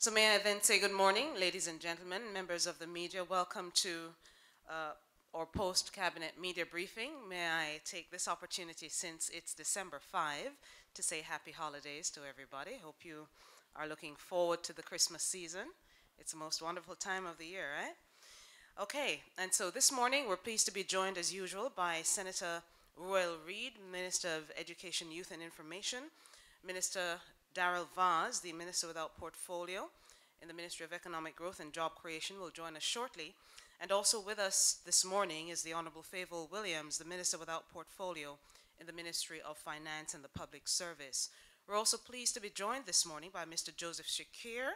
So may I then say good morning, ladies and gentlemen, members of the media. Welcome to our post-cabinet media briefing. May I take this opportunity, since it's December 5, to say happy holidays to everybody. Hope you are looking forward to the Christmas season. It's the most wonderful time of the year, right? Okay, and so this morning we're pleased to be joined as usual by Senator Royal Reid, Minister of Education, Youth and Information, Minister Darrell Vaz, the Minister without portfolio in the Ministry of Economic Growth and Job Creation, will join us shortly. And also with us this morning is the Honorable Favour Williams, the Minister without portfolio in the Ministry of Finance and the Public Service. We're also pleased to be joined this morning by Mr. Joseph Shakir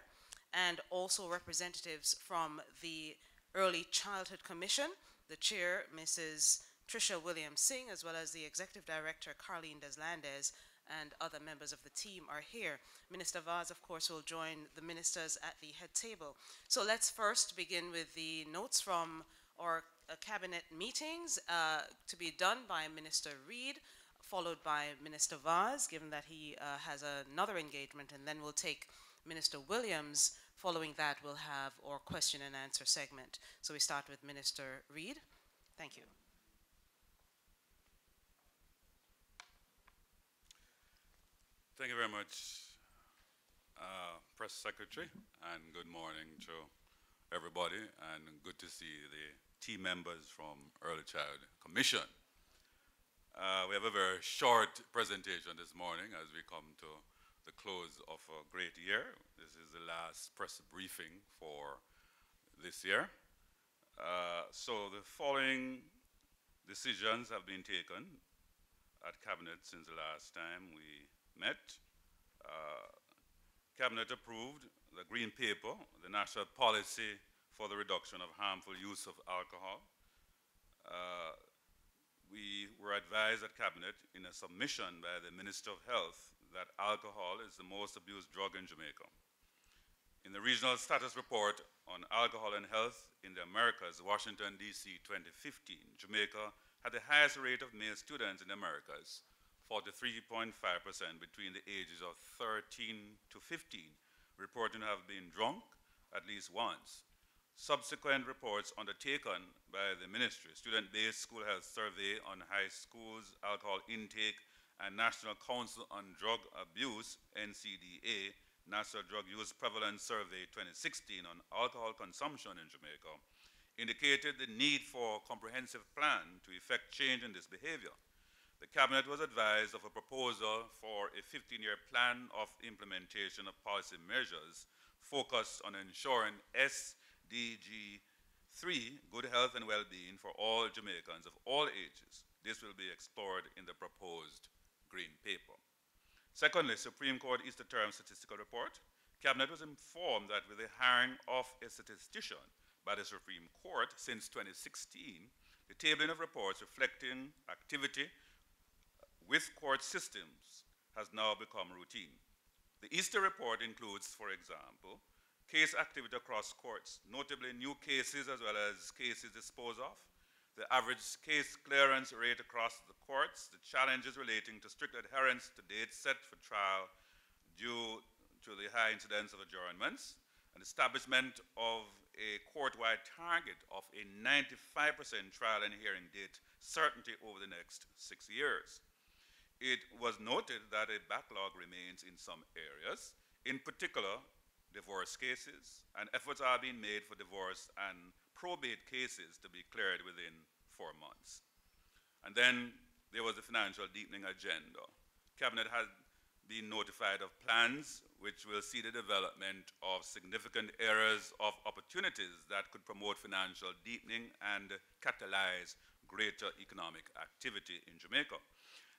and also representatives from the Early Childhood Commission, the Chair, Mrs. Tricia Williams-Singh, as well as the Executive Director, Carlene Deslandes, and other members of the team are here. Minister Vaz, of course, will join the ministers at the head table. So let's first begin with the notes from our cabinet meetings to be done by Minister Reid, followed by Minister Vaz, given that he has another engagement, and then we'll take Minister Williams. Following that, we'll have our question and answer segment. So we start with Minister Reid. Thank you. Thank you very much, Press Secretary, and good morning to everybody, and good to see the team members from Early Child Commission. We have a very short presentation this morning as we come to the close of a great year. This is the last press briefing for this year. So the following decisions have been taken at Cabinet since the last time we met. Cabinet approved the Green Paper, the National Policy for the Reduction of Harmful Use of Alcohol. We were advised at Cabinet in a submission by the Minister of Health that alcohol is the most abused drug in Jamaica. In the Regional Status Report on Alcohol and Health in the Americas, Washington, D.C. 2015, Jamaica had the highest rate of male students in the Americas, 43.5% between the ages of 13 to 15, reporting to have been drunk at least once. Subsequent reports undertaken by the ministry, Student-Based School Health Survey on High Schools Alcohol Intake, and National Council on Drug Abuse, NCDA, National Drug Use Prevalence Survey 2016 on alcohol consumption in Jamaica, indicated the need for a comprehensive plan to effect change in this behavior. The Cabinet was advised of a proposal for a 15-year plan of implementation of policy measures focused on ensuring SDG 3, good health and well-being for all Jamaicans of all ages. This will be explored in the proposed Green Paper. Secondly, Supreme Court Easter Term Statistical Report. Cabinet was informed that with the hiring of a statistician by the Supreme Court since 2016, the tabling of reports reflecting activity with court systems has now become routine. The Easter report includes, for example, case activity across courts, notably new cases as well as cases disposed of, the average case clearance rate across the courts, the challenges relating to strict adherence to dates set for trial due to the high incidence of adjournments, and establishment of a court-wide target of a 95% trial and hearing date certainty over the next 6 years. It was noted that a backlog remains in some areas, in particular divorce cases, and efforts are being made for divorce and probate cases to be cleared within 4 months. And then there was the financial deepening agenda. Cabinet had been notified of plans which will see the development of significant areas of opportunities that could promote financial deepening and catalyze greater economic activity in Jamaica.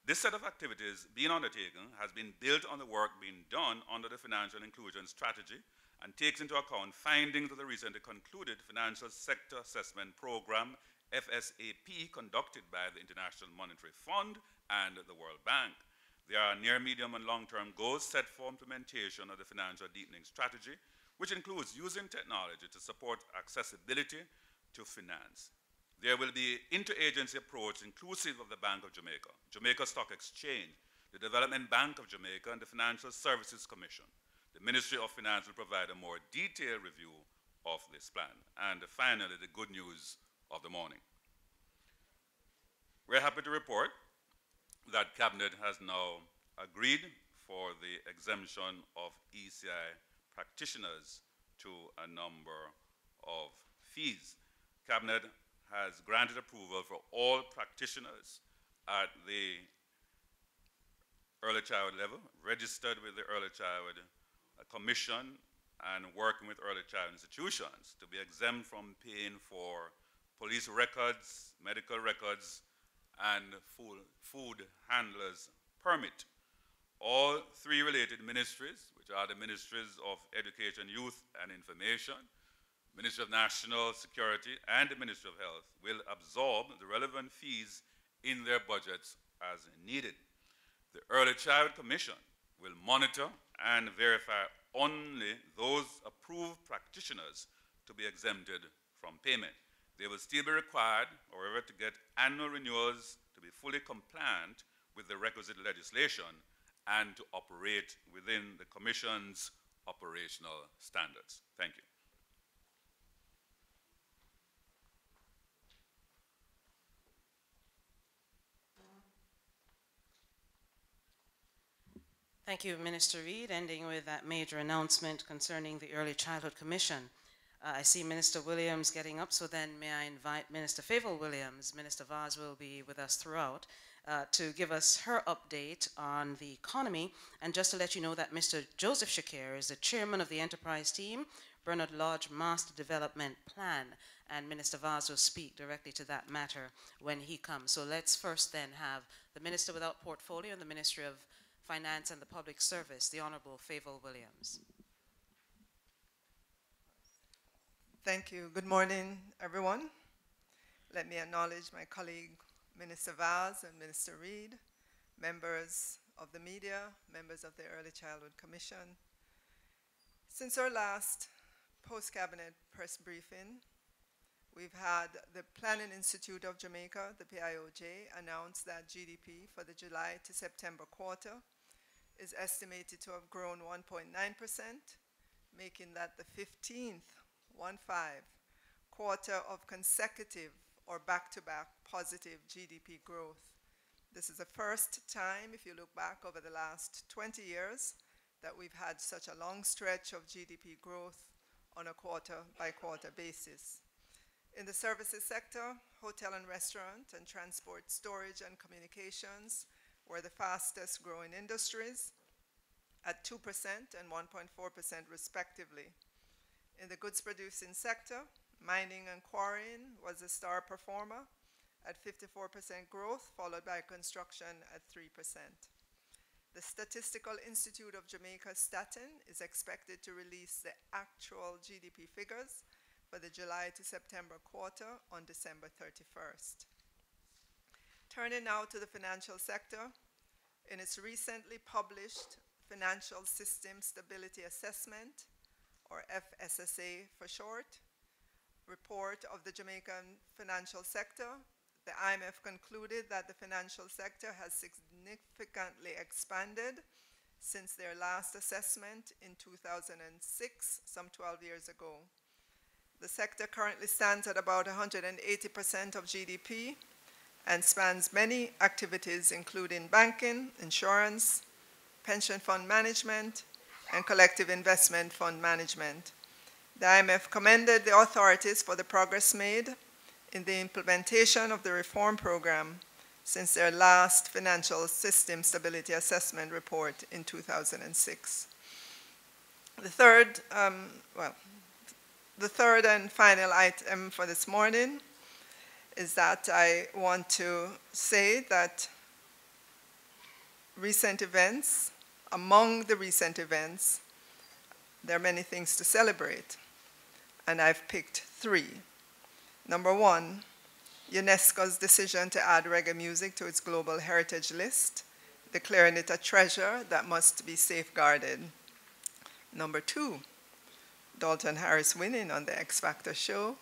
This set of activities being undertaken has been built on the work being done under the Financial Inclusion Strategy and takes into account findings of the recently concluded Financial Sector Assessment Program, FSAP, conducted by the International Monetary Fund and the World Bank. There are near, medium, and long-term goals set for implementation of the Financial Deepening Strategy, which includes using technology to support accessibility to finance. There will be interagency approach inclusive of the Bank of Jamaica, Jamaica Stock Exchange, the Development Bank of Jamaica, and the Financial Services Commission. The Ministry of Finance will provide a more detailed review of this plan. And finally, the good news of the morning. We're happy to report that Cabinet has now agreed for the exemption of ECI practitioners to a number of fees. Cabinet has granted approval for all practitioners at the early child level, registered with the Early Child Commission and working with early child institutions to be exempt from paying for police records, medical records, and food handlers permit. All three related ministries, which are the Ministries of Education, Youth, and Information, Ministry of National Security, and the Ministry of Health, will absorb the relevant fees in their budgets as needed. The Early Child Commission will monitor and verify only those approved practitioners to be exempted from payment. They will still be required, however, to get annual renewals to be fully compliant with the requisite legislation and to operate within the Commission's operational standards. Thank you. Thank you, Minister Reid. Ending with that major announcement concerning the Early Childhood Commission. I see Minister Williams getting up, so then may I invite Minister Favour Williams. Minister Vaz will be with us throughout to give us her update on the economy. And just to let you know that Mr. Joseph Shakir is the chairman of the enterprise team, Bernard Lodge Master Development Plan, and Minister Vaz will speak directly to that matter when he comes. So let's first then have the Minister without portfolio in the Ministry of Finance and the Public Service, the Honorable Favour Williams. Thank you. Good morning, everyone. Let me acknowledge my colleague, Minister Vaz and Minister Reid, members of the media, members of the Early Childhood Commission. Since our last post-cabinet press briefing, we've had the Planning Institute of Jamaica, the PIOJ, announce that GDP for the July to September quarter is estimated to have grown 1.9%, making that the 15th quarter of consecutive or back-to-back positive GDP growth. This is the first time, if you look back over the last 20 years, that we've had such a long stretch of GDP growth on a quarter-by-quarter basis. In the services sector, hotel and restaurant and transport, storage and communications were the fastest growing industries at 2% and 1.4% respectively. In the goods producing sector, mining and quarrying was a star performer at 54% growth, followed by construction at 3%. The Statistical Institute of Jamaica, Statin, is expected to release the actual GDP figures for the July to September quarter on December 31st. Turning now to the financial sector, in its recently published Financial System Stability Assessment, or FSSA for short, report of the Jamaican financial sector, the IMF concluded that the financial sector has significantly expanded since their last assessment in 2006, some 12 years ago. The sector currently stands at about 180% of GDP and spans many activities including banking, insurance, pension fund management, and collective investment fund management. The IMF commended the authorities for the progress made in the implementation of the reform program since their last Financial System Stability Assessment report in 2006. The third and final item for this morning is that I want to say that among the recent events, there are many things to celebrate, and I've picked 3. Number 1, UNESCO's decision to add reggae music to its global heritage list, declaring it a treasure that must be safeguarded. Number 2, Dalton Harris winning on the X Factor show.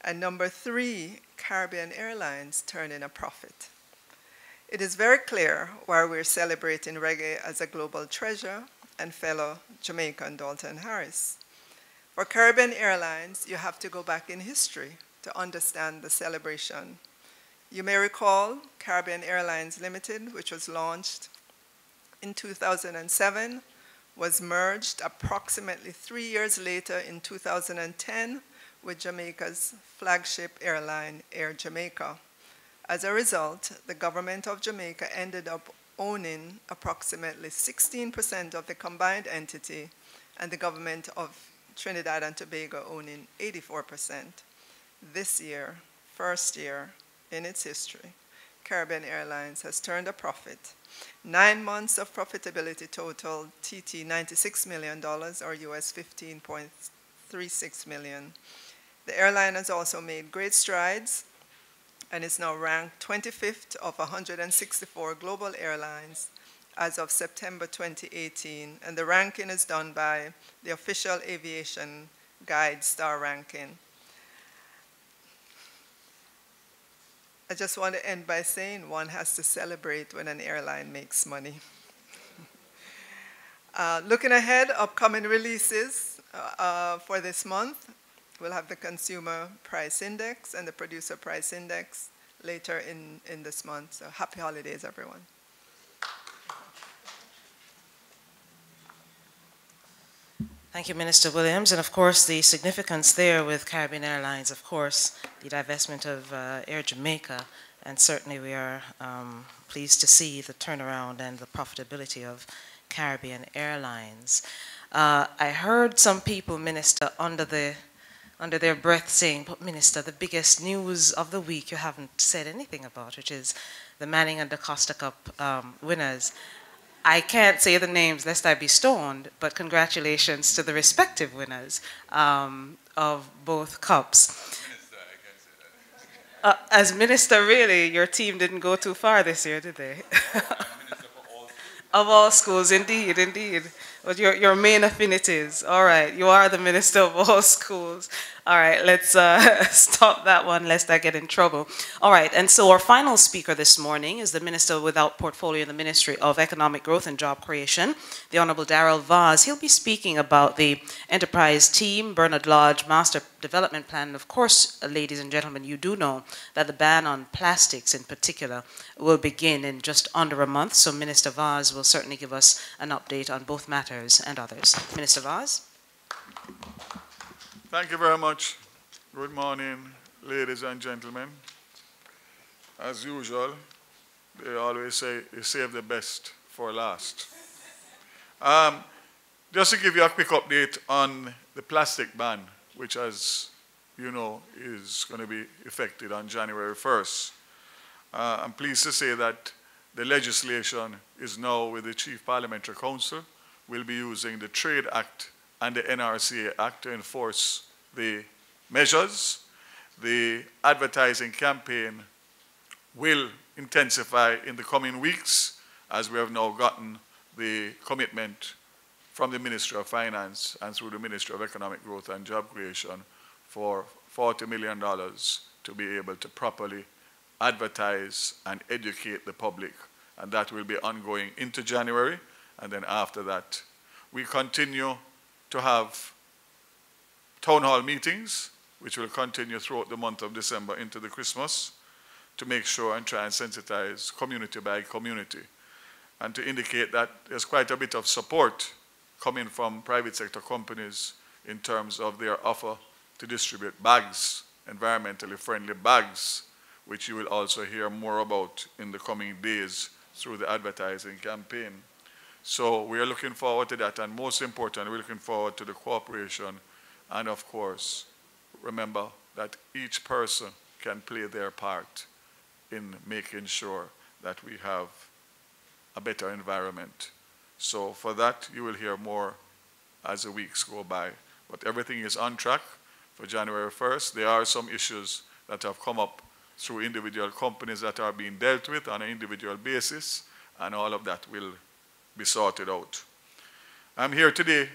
And number 3, Caribbean Airlines turning a profit. It is very clear why we're celebrating reggae as a global treasure and fellow Jamaican Dalton Harris. For Caribbean Airlines, you have to go back in history to understand the celebration. You may recall Caribbean Airlines Limited, which was launched in 2007, was merged approximately 3 years later in 2010 with Jamaica's flagship airline, Air Jamaica. As a result, the government of Jamaica ended up owning approximately 16% of the combined entity, and the government of Trinidad and Tobago owning 84%. This year, first year in its history, Caribbean Airlines has turned a profit. 9 months of profitability totaled TT $96 million, or US $15.36 million. The airline has also made great strides and is now ranked 25th of 164 global airlines as of September 2018, and the ranking is done by the official aviation guide star ranking. I just want to end by saying one has to celebrate when an airline makes money. Looking ahead, upcoming releases for this month, we'll have the Consumer Price Index and the Producer Price Index later in this month. So happy holidays, everyone. Thank you, Minister Williams. And of course, the significance there with Caribbean Airlines, of course, the divestment of Air Jamaica, and certainly we are pleased to see the turnaround and the profitability of Caribbean Airlines. I heard some people, Minister, under their breath saying, but Minister, the biggest news of the week you haven't said anything about, which is the Manning and the Costa Cup winners. I can't say the names lest I be stoned, but congratulations to the respective winners of both cups. Minister, I can't say that. As minister, really, your team didn't go too far this year, did they? Minister for all schools. Of all schools, indeed, indeed. But your main affinities. All right, you are the minister of all schools. All right, let's stop that one lest I get in trouble. All right, and so our final speaker this morning is the Minister without portfolio in the Ministry of Economic Growth and Job Creation, the Honorable Darrell Vaz. He'll be speaking about the Enterprise Team, Bernard Lodge Master Development Plan. And of course, ladies and gentlemen, you do know that the ban on plastics in particular will begin in just under a month. So Minister Vaz will certainly give us an update on both matters and others. Minister Vaz. Thank you very much. Good morning, ladies and gentlemen. As usual, they always say you save the best for last. Just to give you a quick update on the plastic ban, which, as you know, is going to be effective on January 1st. I'm pleased to say that the legislation is now with the Chief Parliamentary Council. We'll be using the Trade Act and the NRCA Act to enforce the measures. The advertising campaign will intensify in the coming weeks, as we have now gotten the commitment from the Ministry of Finance and through the Ministry of Economic Growth and Job Creation for $40 million to be able to properly advertise and educate the public. And that will be ongoing into January, and then after that, we continue to have town hall meetings, which will continue throughout the month of December into the Christmas, to make sure and try and sensitize community by community, and to indicate that there's quite a bit of support coming from private sector companies in terms of their offer to distribute bags, environmentally friendly bags, which you will also hear more about in the coming days through the advertising campaign. So we are looking forward to that, and most importantly, we're looking forward to the cooperation. And of course, remember that each person can play their part in making sure that we have a better environment. So for that, you will hear more as the weeks go by. But everything is on track for January 1st. There are some issues that have come up through individual companies that are being dealt with on an individual basis, and all of that will be sorted out. I'm here today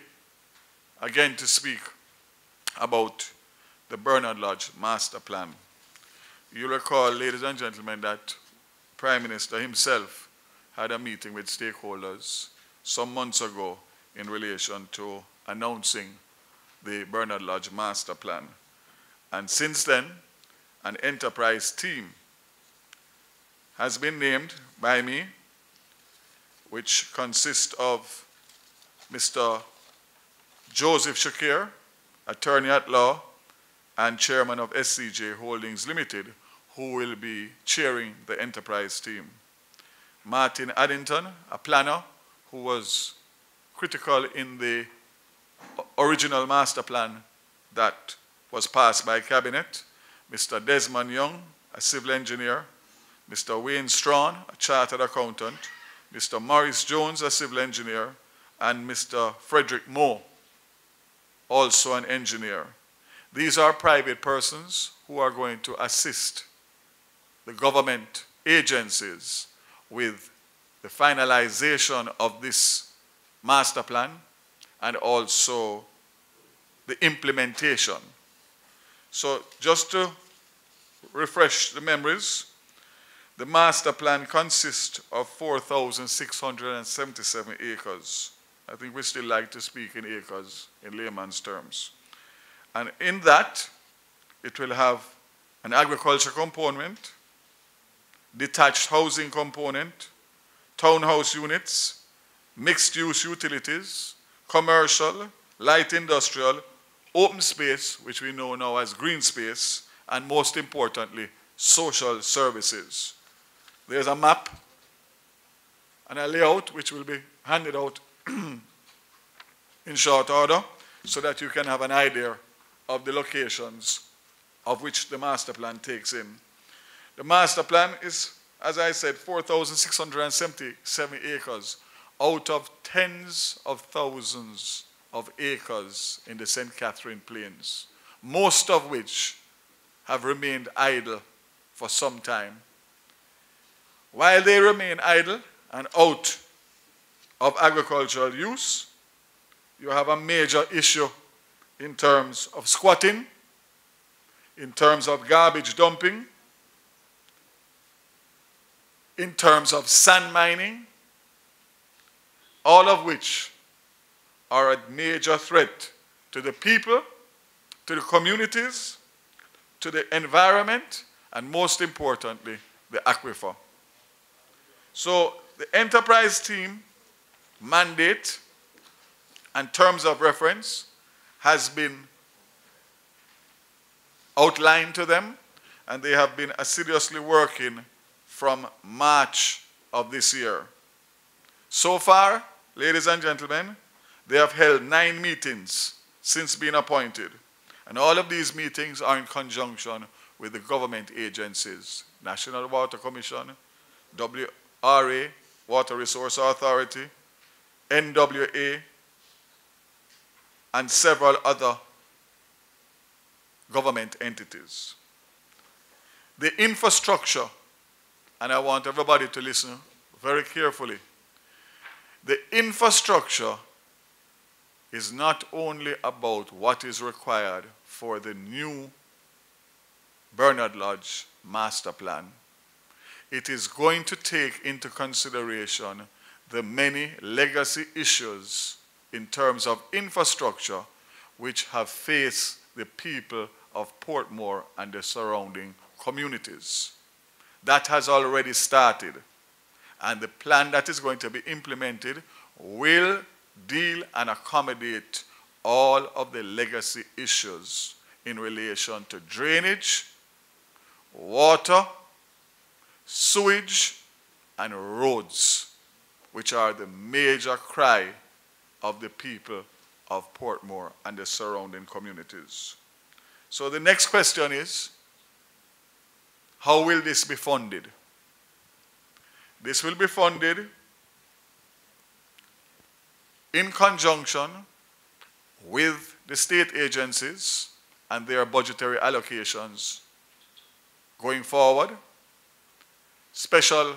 again to speak about the Bernard Lodge Master Plan. You'll recall, ladies and gentlemen, that Prime Minister himself had a meeting with stakeholders some months ago in relation to announcing the Bernard Lodge Master Plan. And since then, an enterprise team has been named by me, which consists of Mr. Joseph Shakir, attorney at law and chairman of SCJ Holdings Limited, who will be chairing the enterprise team. Martin Addington, a planner who was critical in the original master plan that was passed by cabinet. Mr. Desmond Young, a civil engineer. Mr. Wayne Strawn, a chartered accountant. Mr. Maurice Jones, a civil engineer. And Mr. Frederick Moore, also an engineer. These are private persons who are going to assist the government agencies with the finalization of this master plan and also the implementation. So just to refresh the memories, the master plan consists of 4,677 acres. I think we still like to speak in acres in layman's terms. And in that, it will have an agriculture component, detached housing component, townhouse units, mixed-use utilities, commercial, light industrial, open space, which we know now as green space, and most importantly, social services. There's a map and a layout which will be handed out in short order so that you can have an idea of the locations of which the master plan takes in. The master plan is, as I said, 4,677 acres out of tens of thousands of acres in the St. Catherine Plains, most of which have remained idle for some time. While they remain idle and out of agricultural use, you have a major issue in terms of squatting, in terms of garbage dumping, in terms of sand mining, all of which are a major threat to the people, to the communities, to the environment, and most importantly, the aquifer. So the enterprise team mandate and terms of reference has been outlined to them, and they have been assiduously working from March of this year. So far, ladies and gentlemen, they have held 9 meetings since being appointed. And all of these meetings are in conjunction with the government agencies, National Water Commission, WRA, Water Resource Authority, NWA, and several other government entities. The infrastructure, and I want everybody to listen very carefully, the infrastructure is not only about what is required for the new Bernard Lodge master plan. It is going to take into consideration the many legacy issues in terms of infrastructure which have faced the people of Portmore and the surrounding communities. That has already started, and the plan that is going to be implemented will deal and accommodate all of the legacy issues in relation to drainage, water, sewage, and roads, which are the major cry of the people of Portmore and the surrounding communities. So the next question is, how will this be funded? This will be funded in conjunction with the state agencies and their budgetary allocations going forward. Special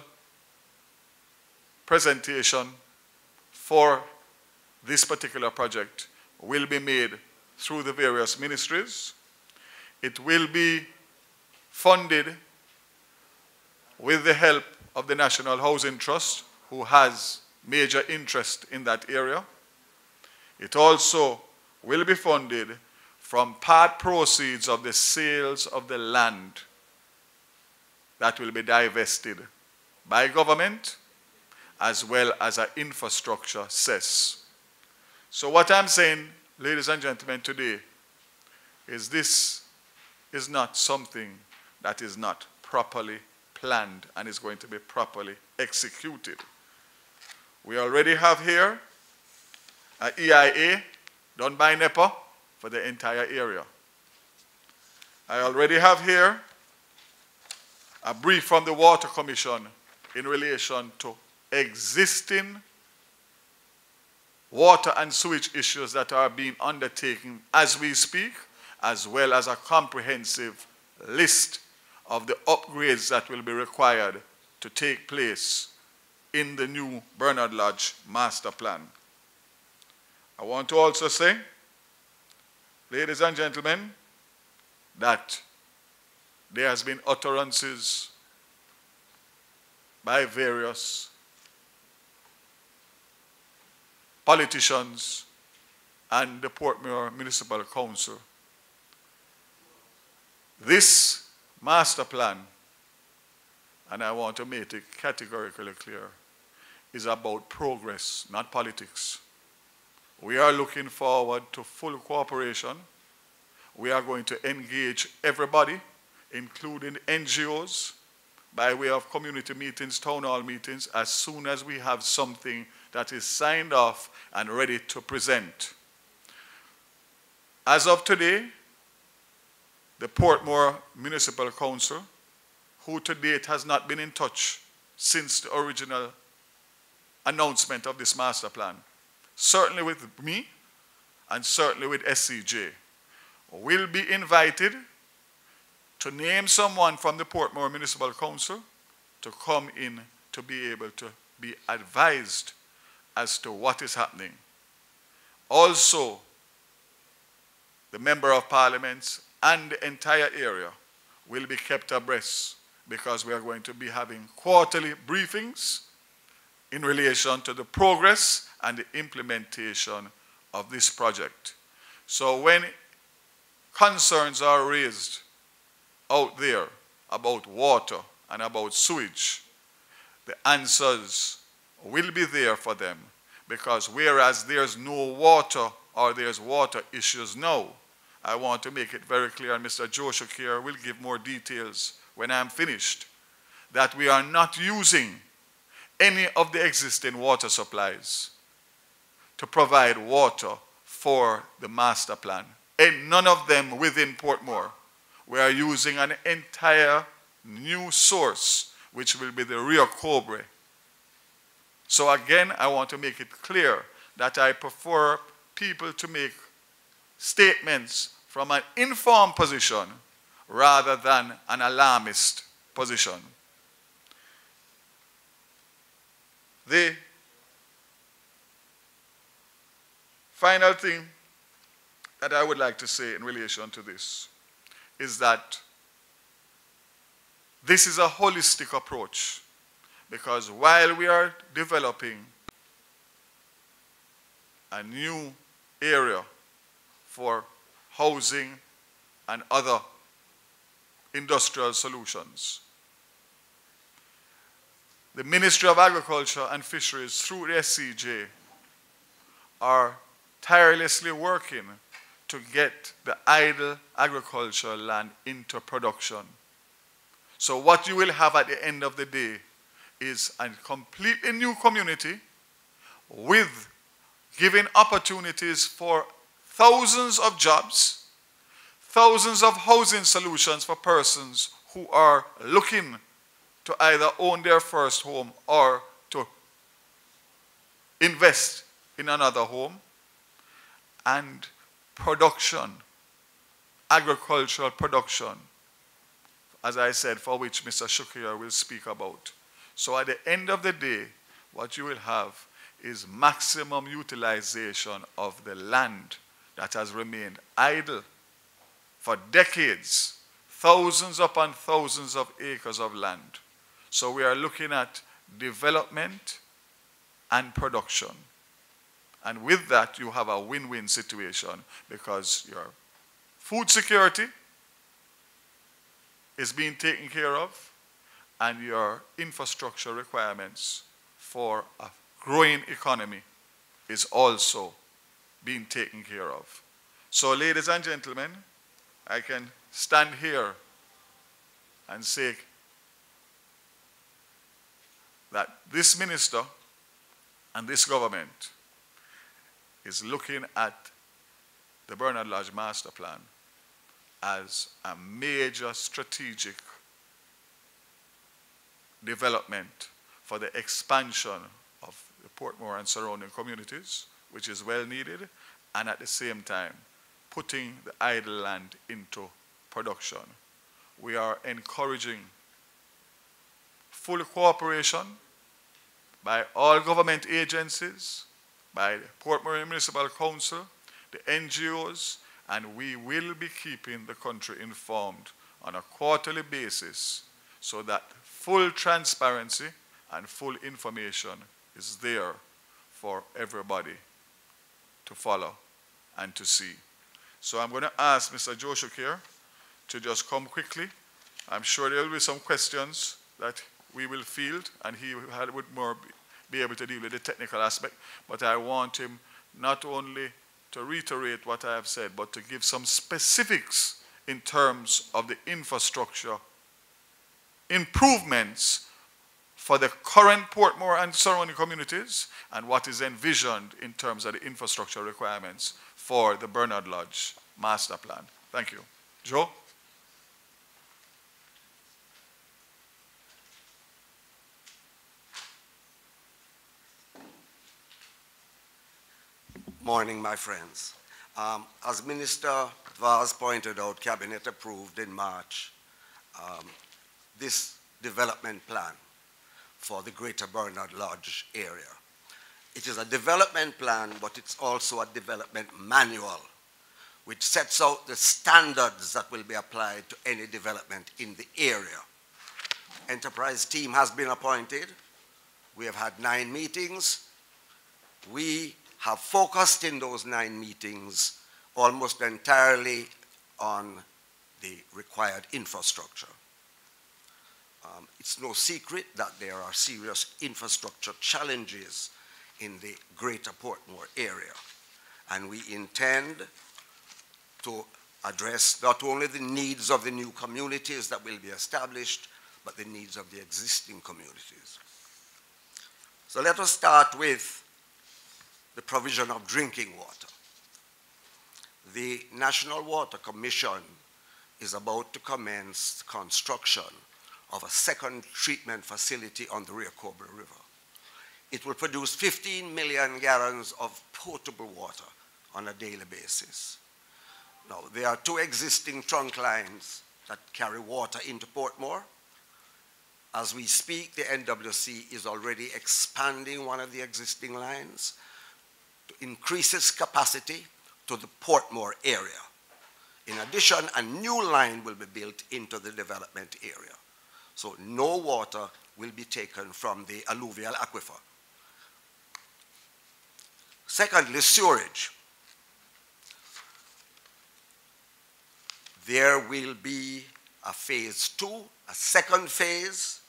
presentation for this particular project will be made through the various ministries. It will be funded with the help of the National Housing Trust, who has major interest in that area. It also will be funded from part proceeds of the sales of the land that will be divested by government as well as an infrastructure cess. So what I'm saying, ladies and gentlemen, today is this is not something that is not properly planned and is going to be properly executed. We already have here an EIA done by NEPA for the entire area. I already have here a brief from the Water Commission in relation to existing water and sewage issues that are being undertaken as we speak, as well as a comprehensive list of the upgrades that will be required to take place in the new Bernard Lodge Master Plan. I want to also say, ladies and gentlemen, that there has been utterances by various politicians and the Portmore Municipal Council. This master plan, and I want to make it categorically clear, is about progress, not politics. We are looking forward to full cooperation. We are going to engage everybody, including NGOs, by way of community meetings, town hall meetings, as soon as we have something that is signed off and ready to present. As of today, the Portmore Municipal Council, who to date has not been in touch since the original announcement of this master plan, certainly with me and certainly with SCJ, will be invited to name someone from the Portmore Municipal Council to come in to be able to be advised as to what is happening. Also, the Member of Parliaments and the entire area will be kept abreast because we are going to be having quarterly briefings in relation to the progress and the implementation of this project. So when concerns are raised out there about water and about sewage, the answers will be there for them, because whereas there's no water or there's water issues now, I want to make it very clear, and Mr. Joshua here will give more details when I'm finished, that we are not using any of the existing water supplies to provide water for the master plan. And none of them within Portmore. We are using an entire new source, which will be the Rio Cobre. So again, I want to make it clear that I prefer people to make statements from an informed position rather than an alarmist position. The final thing that I would like to say in relation to this is that this is a holistic approach, because while we are developing a new area for housing and other industrial solutions, the Ministry of Agriculture and Fisheries through the SCJ are tirelessly working to get the idle agricultural land into production. So what you will have at the end of the day is a completely new community with giving opportunities for thousands of jobs, thousands of housing solutions for persons who are looking to either own their first home or to invest in another home, and production, agricultural production, as I said, for which Mr. Shukir will speak about. So at the end of the day, what you will have is maximum utilization of the land that has remained idle for decades, thousands upon thousands of acres of land. So we are looking at development and production. And with that, you have a win-win situation because your food security is being taken care of and your infrastructure requirements for a growing economy is also being taken care of. So, ladies and gentlemen, I can stand here and say that this minister and this government is looking at the Bernard Lodge Master Plan as a major strategic development for the expansion of the Portmore and surrounding communities, which is well needed, and at the same time putting the idle land into production. We are encouraging full cooperation by all government agencies, by the Portmore Municipal Council, the NGOs, and we will be keeping the country informed on a quarterly basis so that full transparency and full information is there for everybody to follow and to see. So I'm going to ask Mr. Joshua here to just come quickly. I'm sure there will be some questions that we will field, and he would more be able to deal with the technical aspect, but I want him not only to reiterate what I have said, but to give some specifics in terms of the infrastructure improvements for the current Portmore and surrounding communities and what is envisioned in terms of the infrastructure requirements for the Bernard Lodge Master Plan. Thank you. Joe? Morning, my friends. As Minister Vaz pointed out, Cabinet approved in March this development plan for the Greater Bernard Lodge area. It is a development plan, but it's also a development manual, which sets out the standards that will be applied to any development in the area. Enterprise team has been appointed. We have had 9 meetings. We have focused in those 9 meetings almost entirely on the required infrastructure. It's no secret that there are serious infrastructure challenges in the Greater Portmore area, and we intend to address not only the needs of the new communities that will be established, but the needs of the existing communities. So let us start with the provision of drinking water. The National Water Commission is about to commence construction of a second treatment facility on the Rio Cobre River. It will produce 15 million gallons of potable water on a daily basis. Now, there are 2 existing trunk lines that carry water into Portmore. As we speak, the NWC is already expanding one of the existing lines to increase its capacity to the Portmore area. In addition, a new line will be built into the development area. So no water will be taken from the alluvial aquifer. Secondly, sewerage. There will be a phase 2, a second phase,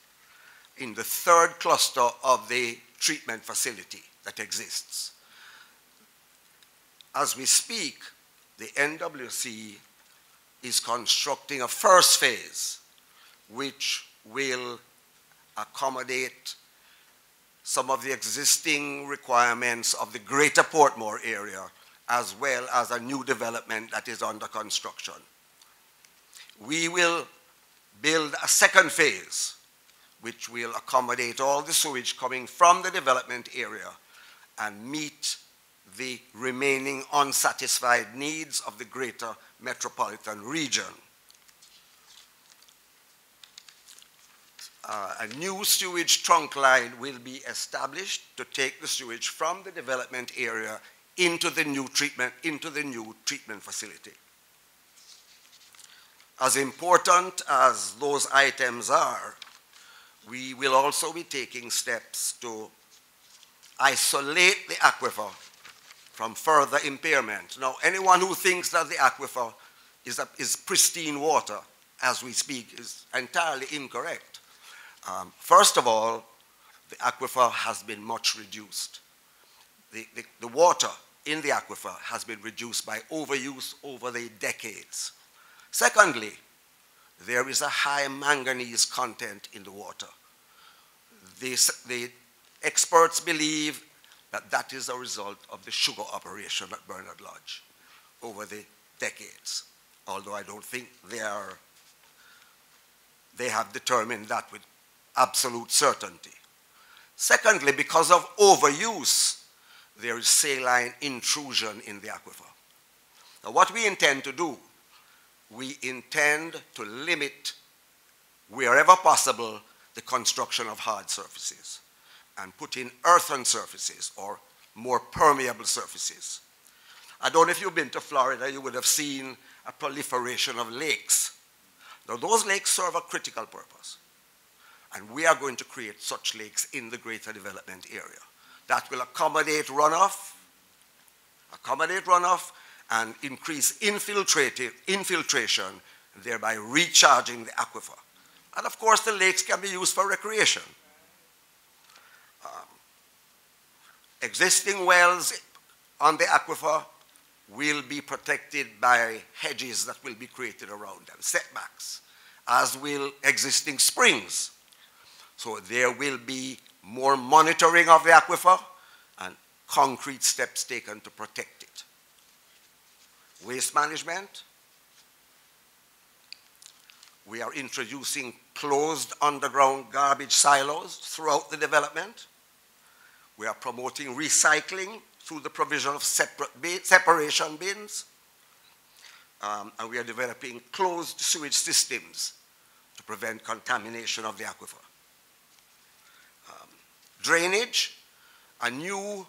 in the 3rd cluster of the treatment facility that exists. As we speak, the NWC is constructing a first phase, which will accommodate some of the existing requirements of the Greater Portmore area, as well as a new development that is under construction. We will build a second phase, which will accommodate all the sewage coming from the development area and meet the remaining unsatisfied needs of the Greater Metropolitan region. A new sewage trunk line will be established to take the sewage from the development area into the new treatment facility. As important as those items are, we will also be taking steps to isolate the aquifer from further impairment. Now, anyone who thinks that the aquifer is pristine water as we speak is entirely incorrect. First of all, the aquifer has been much reduced. The water in the aquifer has been reduced by overuse over the decades. Secondly, there is a high manganese content in the water. The experts believe that that is a result of the sugar operation at Bernard Lodge over the decades, although I don't think they have determined that with absolute certainty. Secondly, because of overuse, there is saline intrusion in the aquifer. Now, what we intend to do, we intend to limit, wherever possible, the construction of hard surfaces and put in earthen surfaces or more permeable surfaces. I don't know if you've been to Florida, you would have seen a proliferation of lakes. Now, those lakes serve a critical purpose. And we are going to create such lakes in the greater development area that will accommodate runoff and increase infiltration, thereby recharging the aquifer. And of course, the lakes can be used for recreation. Existing wells on the aquifer will be protected by hedges that will be created around them, setbacks, as will existing springs. So there will be more monitoring of the aquifer and concrete steps taken to protect it. Waste management. We are introducing closed underground garbage silos throughout the development. We are promoting recycling through the provision of separation bins. And we are developing closed sewage systems to prevent contamination of the aquifer. Drainage, a new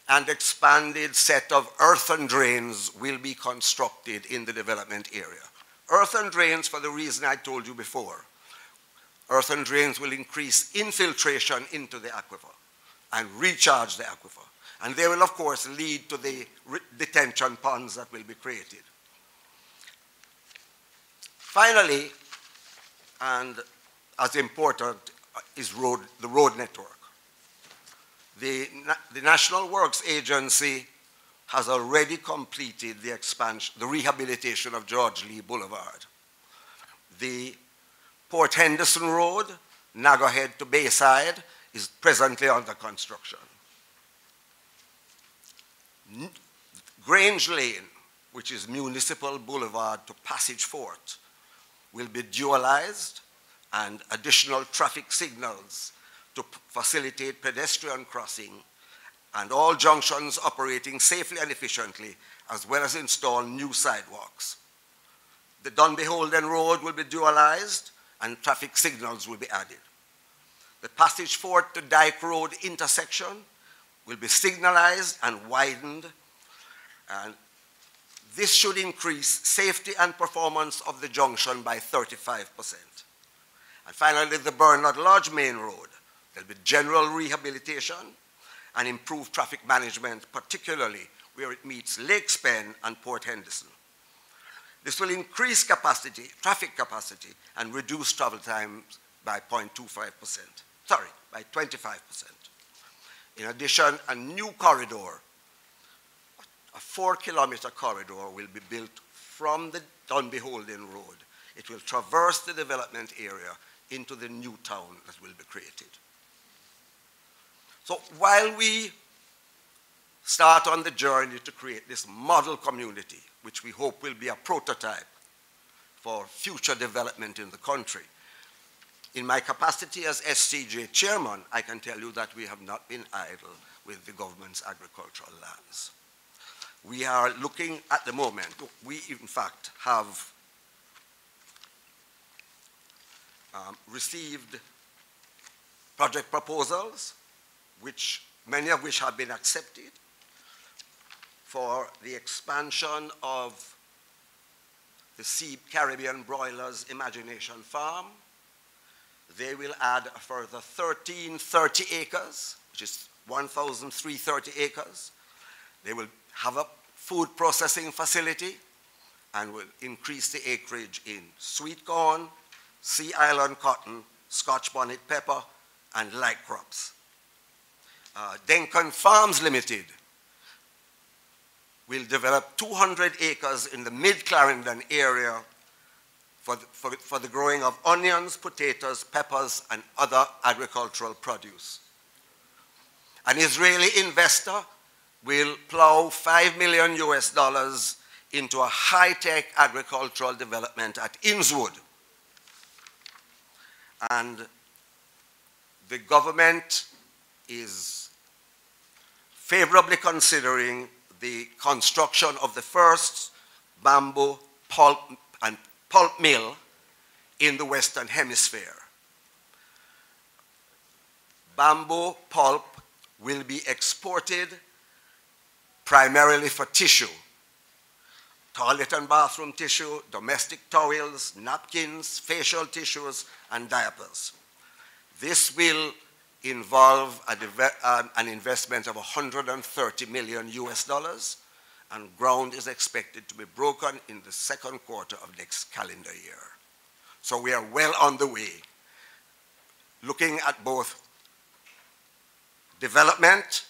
and expanded set of earthen drains will be constructed in the development area. Earthen drains, for the reason I told you before. Earthen drains will increase infiltration into the aquifer and recharge the aquifer. And they will, of course, lead to the detention ponds that will be created. Finally, and as important, is the road network. The National Works Agency has already completed the expansion, the rehabilitation of George Lee Boulevard. The Port Henderson Road, Naggerhead to Bayside, is presently under construction. Grange Lane, which is Municipal Boulevard to Passage Fort, will be dualized, and additional traffic signals to facilitate pedestrian crossing and all junctions operating safely and efficiently, as well as install new sidewalks. The Dunbeholden Road will be dualized and traffic signals will be added. The Passage Fort to Dyke Road intersection will be signalized and widened, and this should increase safety and performance of the junction by 35%. And finally, the Bernard Lodge Main Road. There'll be general rehabilitation and improved traffic management, particularly where it meets Lakes Penn and Port Henderson. This will increase capacity, traffic capacity, and reduce travel times by 0.25%. Sorry, by 25%. In addition, a new corridor, a 4-kilometer corridor, will be built from the Dunbeholden Road. It will traverse the development area into the new town that will be created. So while we start on the journey to create this model community, which we hope will be a prototype for future development in the country, in my capacity as SCJ chairman, I can tell you that we have not been idle with the government's agricultural lands. We are looking at the moment, we in fact have received project proposals, many of which have been accepted, for the expansion of the Sea Caribbean Broilers Imagination Farm. They will add a further 1330 acres, which is 1,330 acres, They will have a food processing facility and will increase the acreage in sweet corn, Sea Island cotton, Scotch bonnet pepper, and light crops. Denton Farms Limited will develop 200 acres in the mid-Clarendon area for the growing of onions, potatoes, peppers, and other agricultural produce. An Israeli investor will plow $5 million into a high-tech agricultural development at Innswood. And the government is favorably considering the construction of the first bamboo pulp mill in the Western Hemisphere. Bamboo pulp will be exported primarily for tissue, toilet and bathroom tissue, domestic towels, napkins, facial tissues, and diapers. This will involve an investment of $130 million, and ground is expected to be broken in the second quarter of next calendar year. So we are well on the way, looking at both development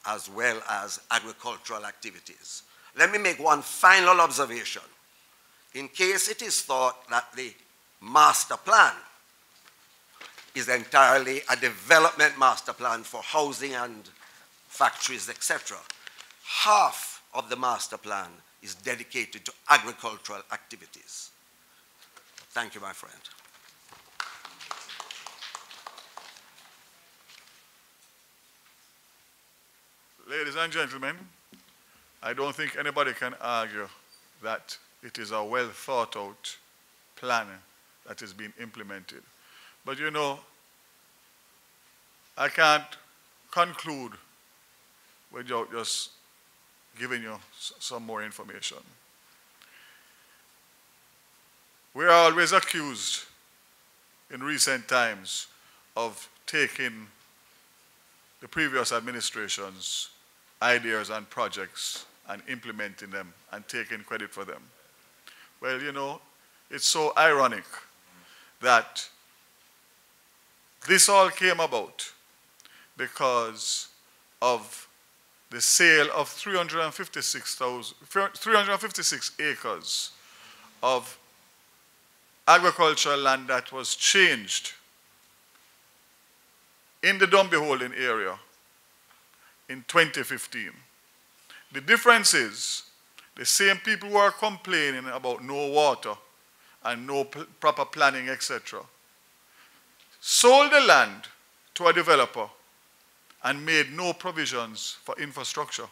as well as agricultural activities. Let me make one final observation. In case it is thought that the master plan is entirely a development master plan for housing and factories, etc., half of the master plan is dedicated to agricultural activities. Thank you, my friend. Ladies and gentlemen, I don't think anybody can argue that it is a well thought out plan that is being implemented. But you know, I can't conclude without just giving you some more information. We are always accused in recent times of taking the previous administration's ideas and projects and implementing them and taking credit for them. Well, you know, it's so ironic that this all came about because of the sale of 356 acres of agricultural land that was changed in the Dumby holding area in 2015. The difference is the same people who are complaining about no water and no proper planning, etc., sold the land to a developer and made no provisions for infrastructure.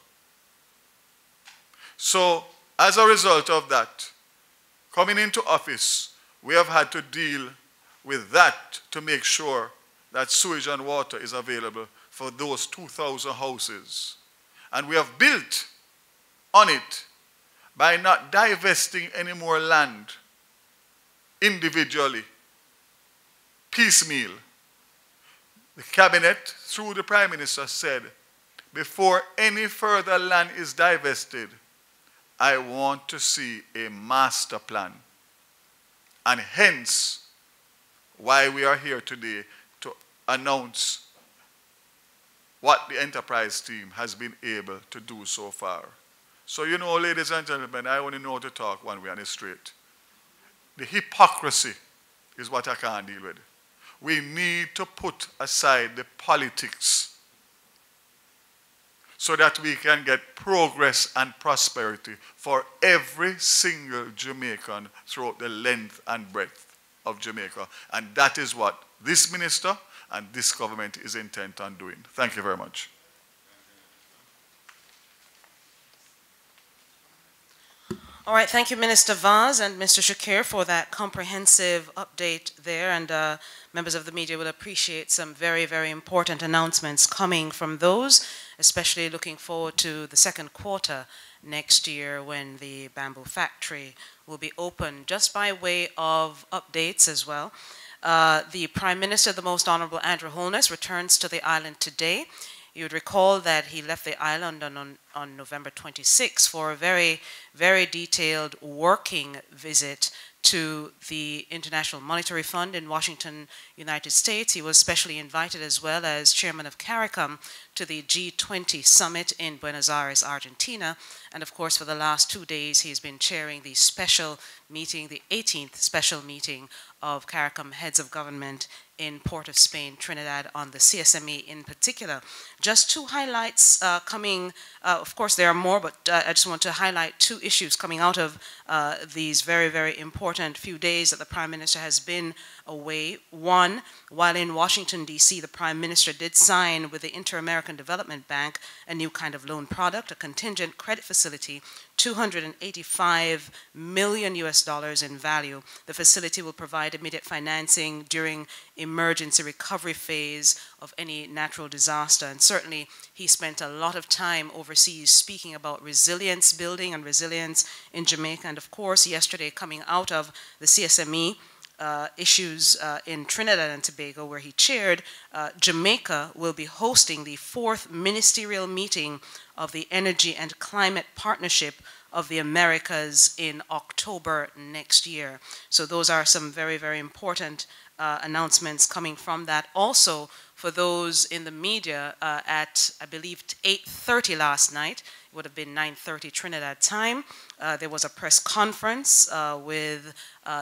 So, as a result of that, coming into office, we have had to deal with that to make sure that sewage and water is available for those 2,000 houses. And we have built on it by not divesting any more land individually, piecemeal. The cabinet, through the Prime Minister, said, before any further land is divested, I want to see a master plan. And hence, why we are here today to announce what the enterprise team has been able to do so far. So, you know, ladies and gentlemen, I only know how to talk one way and it's straight. The hypocrisy is what I can't deal with. We need to put aside the politics so that we can get progress and prosperity for every single Jamaican throughout the length and breadth of Jamaica. And that is what this minister and this government is intent on doing. Thank you very much. All right, thank you, Minister Vaz and Mr. Shakir, for that comprehensive update there. And members of the media will appreciate some very, very important announcements coming from those, especially looking forward to the second quarter next year when the bamboo factory will be open. Just by way of updates as well, the Prime Minister, the Most Honorable Andrew Holness, returns to the island today. You would recall that he left the island on November 26 for a very, very detailed working visit to the International Monetary Fund in Washington, United States. He was specially invited as well as chairman of CARICOM to the G20 summit in Buenos Aires, Argentina. And of course, for the last 2 days, he's been chairing the special meeting, the 18th special meeting of CARICOM heads of government in Port of Spain, Trinidad, on the CSME in particular. Just two highlights coming, of course there are more, but I just want to highlight two issues coming out of these very, very important few days that the Prime Minister has been away. One, while in Washington, D.C., the Prime Minister did sign with the Inter-American Development Bank a new kind of loan product, a contingent credit facility, $285 million in value. The facility will provide immediate financing during emergency recovery phase of any natural disaster. And certainly he spent a lot of time overseas speaking about resilience building and resilience in Jamaica. And of course, yesterday coming out of the CSME issues in Trinidad and Tobago, where he chaired, Jamaica will be hosting the 4th ministerial meeting of the Energy and Climate Partnership of the Americas in October next year. So those are some very, very important announcements coming from that. Also, for those in the media, at, I believe, 8:30 last night, it would have been 9:30 Trinidad time, there was a press conference with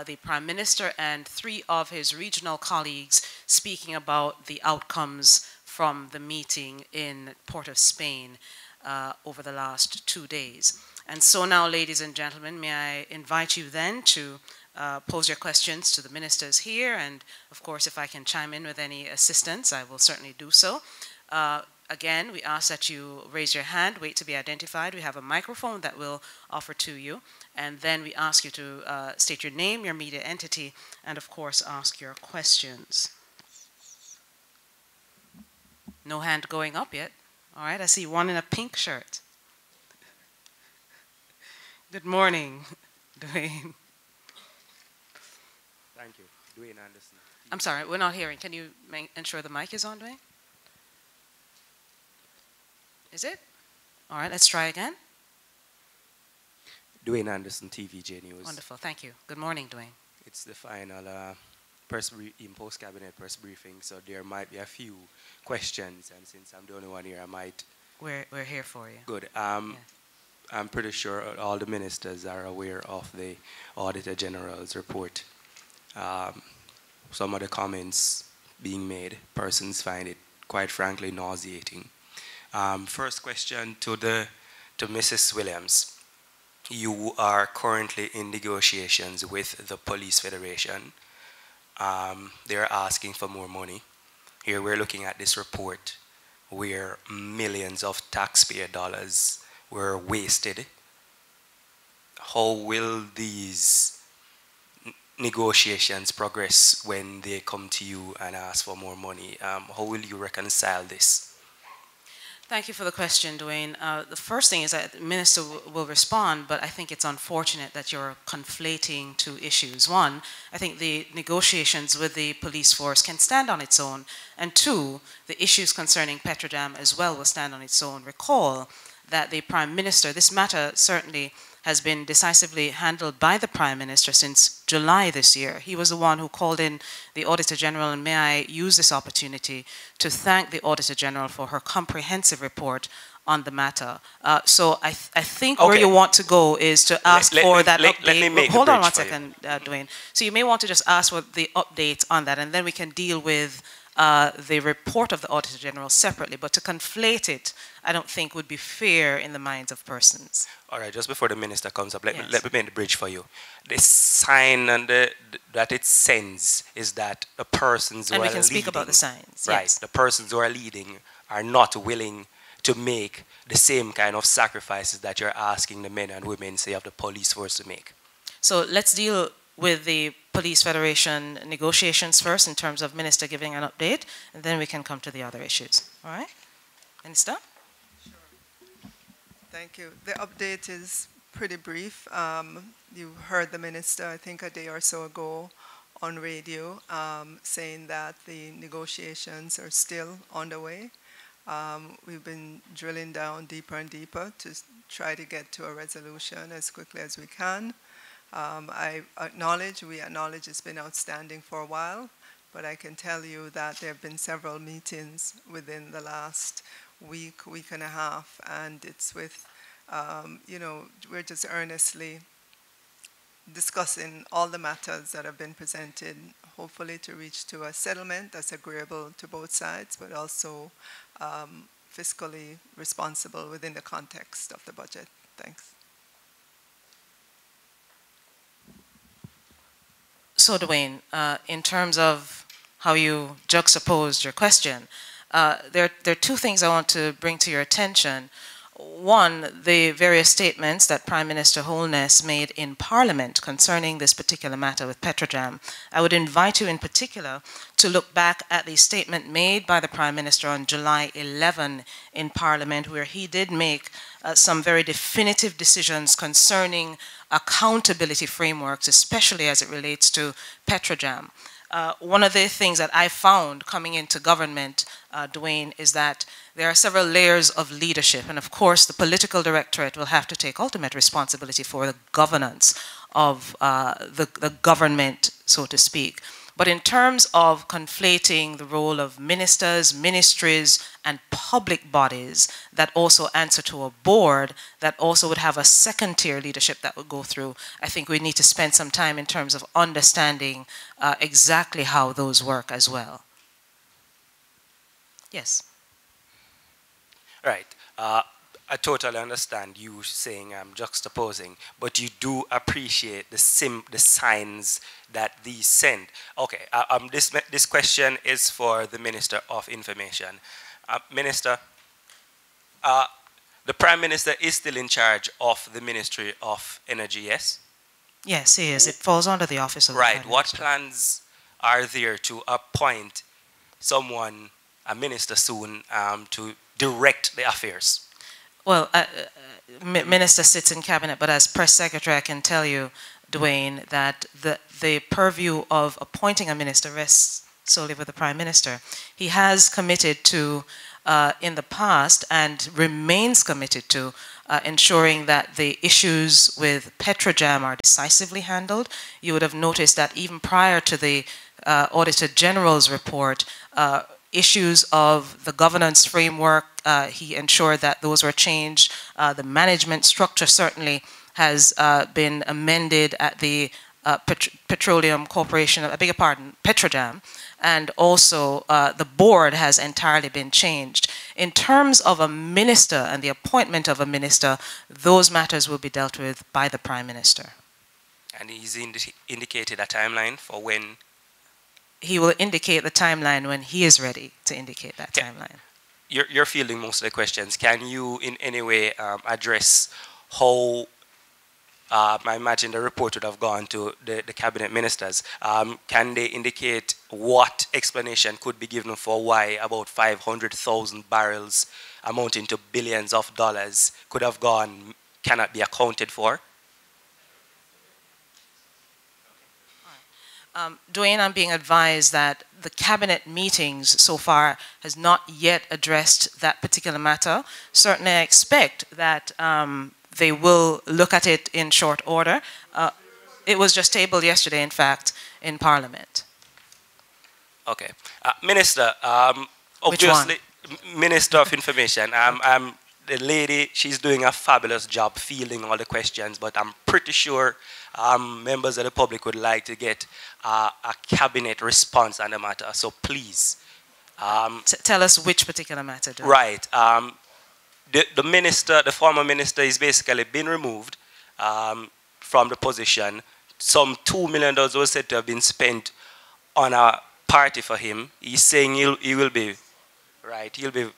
the Prime Minister and 3 of his regional colleagues speaking about the outcomes from the meeting in Port of Spain over the last 2 days. And so now, ladies and gentlemen, may I invite you then to pose your questions to the ministers here, and of course, if I can chime in with any assistance, I will certainly do so. Again, we ask that you raise your hand, wait to be identified. We have a microphone that we'll offer to you, and then we ask you to state your name, your media entity, and of course, ask your questions. No hand going up yet. All right, I see one in a pink shirt. Good morning, Dwayne. Thank you. Dwayne Anderson. I'm sorry, we're not hearing. Can you ensure the mic is on, Dwayne? Is it? All right, let's try again. Dwayne Anderson, TVJ News. Wonderful, thank you. Good morning, Dwayne. It's the final post-cabinet press briefing, so there might be a few questions, and since I'm the only one here, I might... We're here for you. Good. Yeah. I'm pretty sure all the ministers are aware of the Auditor General's report. Some of the comments being made, persons find it quite frankly nauseating. First question to Mrs. Williams. You are currently in negotiations with the Police Federation. They're asking for more money. Here we're looking at this report where millions of taxpayer dollars were wasted. How will these negotiations progress when they come to you and ask for more money? How will you reconcile this? Thank you for the question, Dwayne. The first thing is that the Minister will respond, but I think it's unfortunate that you're conflating two issues. One, I think the negotiations with the police force can stand on its own, and two, the issues concerning Petrodam as well will stand on its own. Recall that the Prime Minister, this matter certainly has been decisively handled by the Prime Minister since July this year. He was the one who called in the Auditor General, and may I use this opportunity to thank the Auditor General for her comprehensive report on the matter. So I think okay. Where you want to go is to ask for that update. Let me make Hold on one for second, Dwayne. So you may want to just ask for the update on that, and then we can deal with the report of the Auditor General separately. But to conflate it, I don't think would be fair in the minds of persons. All right, just before the minister comes up, let Yes. me make the bridge for you. The sign and that it sends is that the persons who are And we leading... can speak about the signs. Right, Yes. the persons who are leading are not willing to make the same kind of sacrifices that you're asking the men and women, say, of the police force to make. So let's deal with the Police Federation negotiations first in terms of Minister giving an update, and then we can come to the other issues. All right? Minister? Thank you. The update is pretty brief. You heard the Minister, I think a day or so ago, on radio saying that the negotiations are still underway. We've been drilling down deeper and deeper to try to get to a resolution as quickly as we can. We acknowledge it's been outstanding for a while, but I can tell you that there have been several meetings within the last week and a half, and it's with, we're just earnestly discussing all the matters that have been presented, hopefully to reach to a settlement that's agreeable to both sides, but also fiscally responsible within the context of the budget. Thanks. So, Dwayne, in terms of how you juxtaposed your question, there are two things I want to bring to your attention. One, the various statements that Prime Minister Holness made in Parliament concerning this particular matter with Petrojam. I would invite you in particular to look back at the statement made by the Prime Minister on July 11 in Parliament, where he did make some very definitive decisions concerning accountability frameworks, especially as it relates to Petrojam. One of the things that I found coming into government, Dwayne, is that there are several layers of leadership, and of course the political directorate will have to take ultimate responsibility for the governance of the government, so to speak. But in terms of conflating the role of ministers, ministries, and public bodies that also answer to a board that also would have a second-tier leadership that would go through, I think we need to spend some time in terms of understanding exactly how those work as well. Yes. Right. I totally understand you saying I'm juxtaposing, but you do appreciate the signs that these send. Okay, this question is for the Minister of Information. Minister, the Prime Minister is still in charge of the Ministry of Energy, yes? Yes, he is. It falls under the office of the Prime Right. What Minister. plans are there to appoint someone, a minister soon, to direct the affairs? Well, Minister sits in cabinet, but as press secretary, I can tell you, Dwayne, that the purview of appointing a minister rests solely with the Prime Minister. He has committed to, in the past, and remains committed to, ensuring that the issues with Petrojam are decisively handled. You would have noticed that even prior to the Auditor General's report, issues of the governance framework, he ensured that those were changed. The management structure certainly has been amended at the Petroleum Corporation, I beg your pardon, Petrojam, and also the board has entirely been changed. In terms of a minister and the appointment of a minister, those matters will be dealt with by the Prime Minister. And he's indicated a timeline for when? He will indicate the timeline when he is ready to indicate that timeline. You're fielding most of the questions. Can you in any way address how, I imagine the report would have gone to the cabinet ministers. Can they indicate what explanation could be given for why about 500,000 barrels amounting to billions of dollars could have gone, cannot be accounted for? Dwayne, I'm being advised that the cabinet meetings so far has not yet addressed that particular matter. Certainly I expect that they will look at it in short order. It was just tabled yesterday, in fact, in Parliament. Okay. Minister, obviously, Minister of Information, the lady, she's doing a fabulous job fielding all the questions, but I'm pretty sure members of the public would like to get a cabinet response on the matter. So please. Tell us which particular matter. Right. The minister, the former minister, is basically been removed from the position. Some $2 million was said to have been spent on a party for him. He's saying he will be, right, he'll be.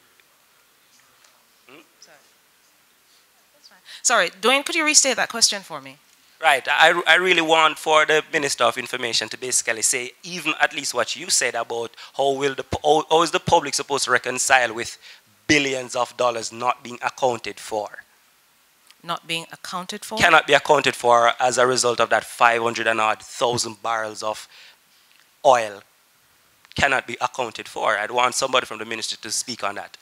Sorry, Dwayne, could you restate that question for me? Right. I really want for the Minister of Information to basically say even at least what you said about how is the public supposed to reconcile with billions of dollars not being accounted for? Not being accounted for? Cannot be accounted for as a result of that 500,000 barrels of oil. Cannot be accounted for. I'd want somebody from the ministry to speak on that.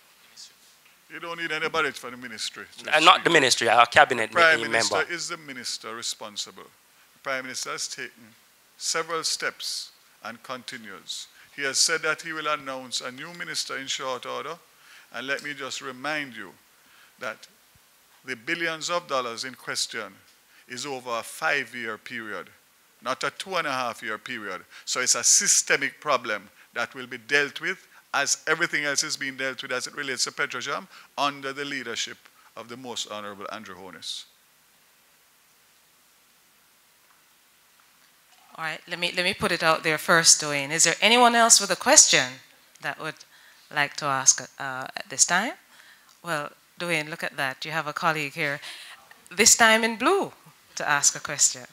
You don't need anybody from the ministry. Not the ministry, our cabinet Prime member. Minister is the minister responsible. The Prime Minister has taken several steps and continues. He has said that he will announce a new minister in short order. And let me just remind you that the billions of dollars in question is over a 5-year period, not a 2.5-year period. So it's a systemic problem that will be dealt with as everything else is being dealt with as it relates to Petrojam under the leadership of the Most Honorable Andrew Holness. All right, let me put it out there first, Dwayne. Is there anyone else with a question that would like to ask at this time? Well, Dwayne, look at that. You have a colleague here, this time in blue, to ask a question.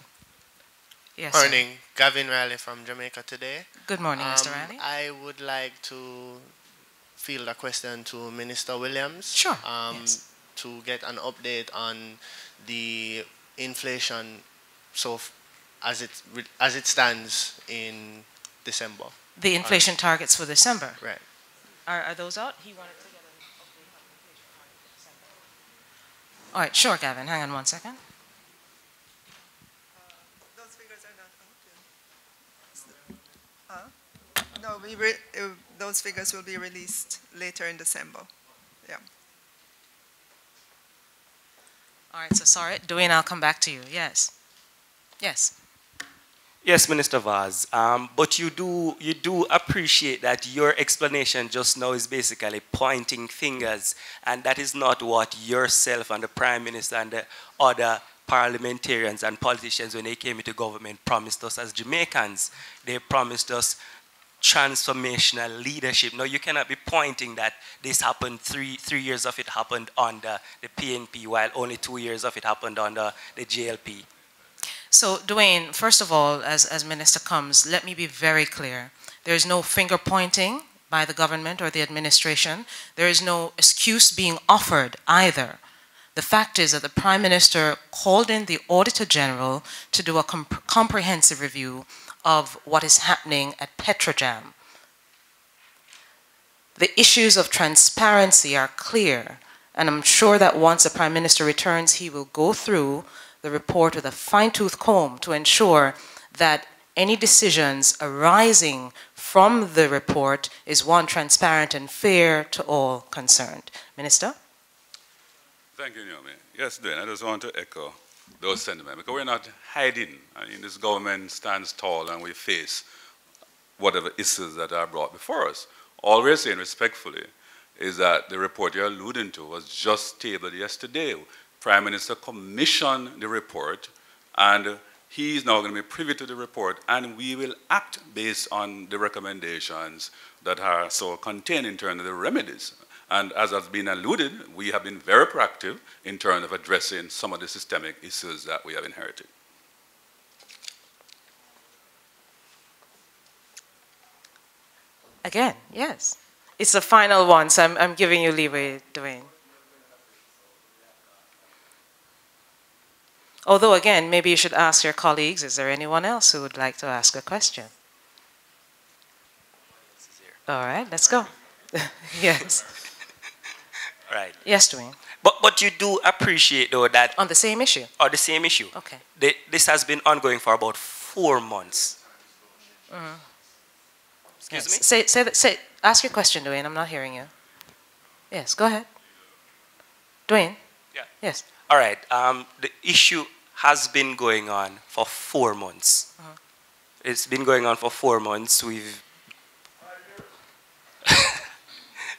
Yes. Morning, Gavin Riley from Jamaica today. Good morning, Mr. Riley. I would like to field a question to Minister Williams. Sure. Yes. To get an update on the inflation, so as it stands in December. The inflation targets for December. Right. Are those out? He wanted to get an update on the inflation target for December. All right, sure, Gavin. Hang on one second. Those figures are not out yet. No, those figures will be released later in December. Yeah. All right, so sorry. Dwayne, I'll come back to you. Yes. Yes. Yes, Minister Vaz, but you do appreciate that your explanation just now is basically pointing fingers, and that is not what yourself and the Prime Minister and the other parliamentarians and politicians, when they came into government, promised us as Jamaicans. They promised us transformational leadership. Now, you cannot be pointing that this happened, three years of it happened under the PNP, while only 2 years of it happened under the JLP. So, Dwayne, first of all, as Minister comes, let me be very clear. There is no finger pointing by the government or the administration. There is no excuse being offered either. The fact is that the Prime Minister called in the Auditor General to do a comprehensive review of what is happening at Petrojam. The issues of transparency are clear, and I'm sure that once the Prime Minister returns, he will go through the report with a fine-tooth comb to ensure that any decisions arising from the report is one transparent and fair to all concerned. Minister? Thank you, Naomi. Yes, Dan, I just want to echo those sentiments, because we're not hiding. I mean, this government stands tall and we face whatever issues that are brought before us. All we're saying respectfully is that the report you're alluding to was just tabled yesterday. Prime Minister commissioned the report, and he's now going to be privy to the report, and we will act based on the recommendations that are so contained in terms of the remedies. And as has been alluded, we have been very proactive in terms of addressing some of the systemic issues that we have inherited. Again, yes. It's the final one, so I'm giving you leeway, Dwayne. Although, again, maybe you should ask your colleagues, is there anyone else who would like to ask a question? All right, let's go. Yes. Right. Yes, Dwayne. But you do appreciate, though, that... On the same issue? On the same issue. Okay. This has been ongoing for about 4 months. Excuse me? Ask your question, Dwayne. I'm not hearing you. Yes, go ahead. Dwayne? Yeah. Yes. All right. The issue has been going on for 4 months. It's been going on for 4 months. We've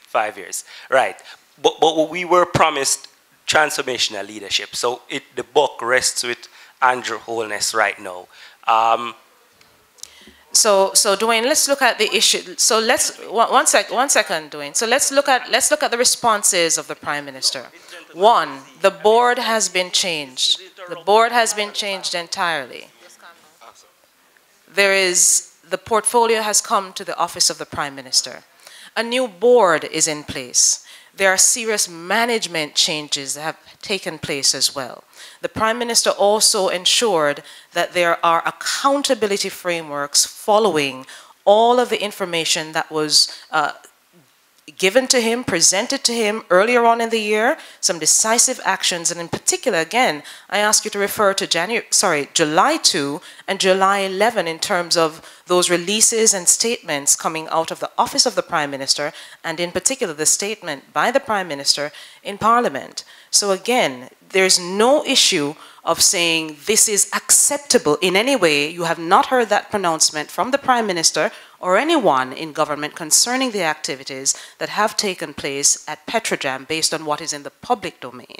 5 years. Right. But we were promised transformational leadership. So the buck rests with Andrew Holness right now. So Dwayne, let's look at the issue. So let's one second, Dwayne. So let's look at the responses of the Prime Minister. One, the board has been changed. The board has been changed entirely. The portfolio has come to the office of the Prime Minister. A new board is in place. There are serious management changes that have taken place as well. The Prime Minister also ensured that there are accountability frameworks following all of the information that was given to him, presented to him earlier on in the year, some decisive actions, and in particular, again, I ask you to refer to July 2 and July 11 in terms of those releases and statements coming out of the office of the Prime Minister, and in particular the statement by the Prime Minister in Parliament. So again, there's no issue of saying this is acceptable in any way. You have not heard that pronouncement from the Prime Minister or anyone in government concerning the activities that have taken place at Petrojam based on what is in the public domain.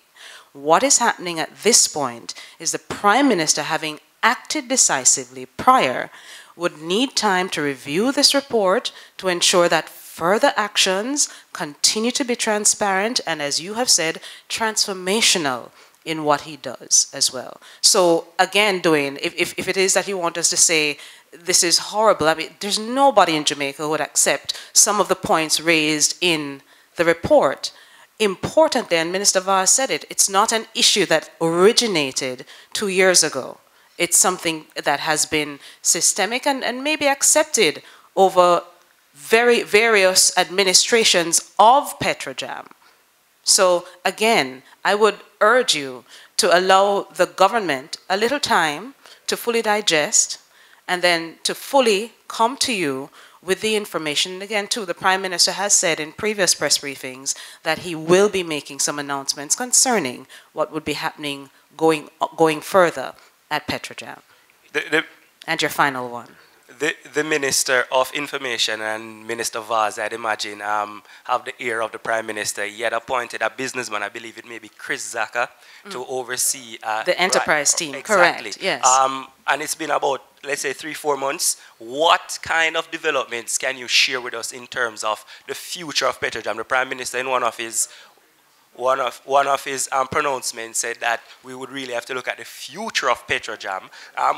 What is happening at this point is the Prime Minister, having acted decisively prior, would need time to review this report to ensure that further actions continue to be transparent and, as you have said, transformational in what he does as well. So again, Dwayne, if it is that you want us to say this is horrible, I mean, there's nobody in Jamaica who would accept some of the points raised in the report. Importantly, and Minister Vaz said it, it's not an issue that originated 2 years ago. It's something that has been systemic and maybe accepted over various administrations of Petrojam. So again, I would urge you to allow the government a little time to fully digest and then to fully come to you with the information. And again, too, the Prime Minister has said in previous press briefings that he will be making some announcements concerning what would be happening going further at Petrojam. And your final one. The Minister of Information and Minister Vaz, I'd imagine, have the ear of the Prime Minister. He had appointed a businessman, I believe it may be Chris Zaka, to oversee... the enterprise team, exactly. Correct, yes. And it's been about, let's say, 3-4 months. What kind of developments can you share with us in terms of the future of Petrojam? The Prime Minister, in one of his pronouncements, said that we would really have to look at the future of Petrojam.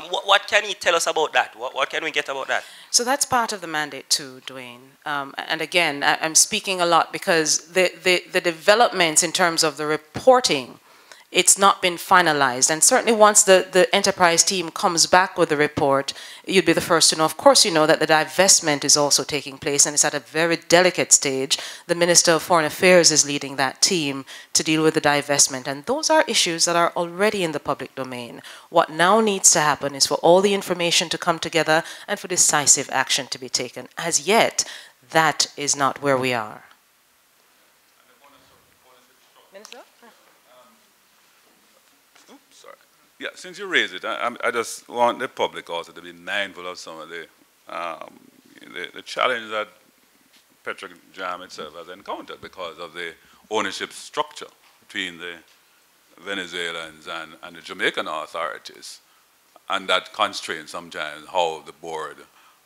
What can he tell us about that? What can we get about that? So that's part of the mandate too, Dwayne. And again, I'm speaking a lot because the developments in terms of the reporting, it's not been finalized. And certainly once the enterprise team comes back with the report, you'd be the first to know. Of course, you know that the divestment is also taking place, and it's at a very delicate stage. The Minister of Foreign Affairs is leading that team to deal with the divestment. And those are issues that are already in the public domain. What now needs to happen is for all the information to come together and for decisive action to be taken. As yet, that is not where we are. Minister? Yeah, since you raised it, I just want the public also to be mindful of some of the challenge that Petrojam itself has encountered because of the ownership structure between the Venezuelans and the Jamaican authorities. And that constrains sometimes how the board